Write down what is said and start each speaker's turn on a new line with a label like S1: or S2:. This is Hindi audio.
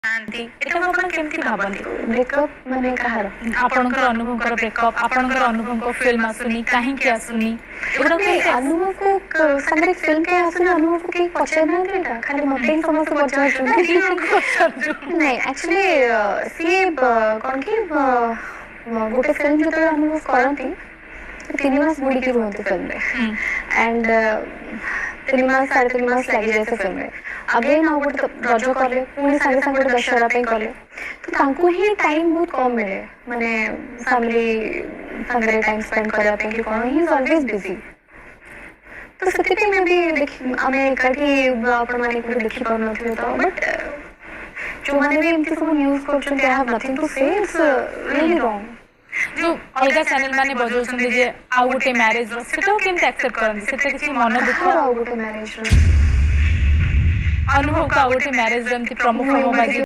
S1: आंती एटा आपण केमती भाबंती
S2: ब्रेकअप माने कहार
S1: आपणकर अनुभव ब्रेकअप आपणकर अनुभव फिल्म आसुनी काहींकी आसुनी एगुड़ा
S2: नहीं अनुभव को संगरे फिल्म के आसुनी अनुभव को के पछे ना देता खाली मते ही समस्त पछे आसुनी नहीं एक्चुअली सी कोन की गोटे फिल्म जो अनुभव करंती 3 मास बुड़ी की रुहंती फिल्म रे एंड 3 मास 3.5 मास लगी जाए से फिल्म रे अगेन आ गोटे रज कले पुणी संगे संगे गोटे दशहरा पे कले तो तांको ही टाइम बहुत कम मिले माने फैमिली संगे टाइम स्पेंड करया पे कि कोन ही इज ऑलवेज बिजी तो सती पे मैं भी हमें कठी आपण माने को देखि पर नथिले तो बट जो माने भी एमती सब न्यूज़ करछन they have nothing to say it's really wrong
S1: जो अलग चैनल माने बजौछन जे आ गोटे मैरिज रो सेटा केमते एक्सेप्ट करन सेटा किछि मन दुख
S2: आ गोटे मैरिज रो
S1: अनुभव का गोटे मैरिज रमती प्रमुख बाजी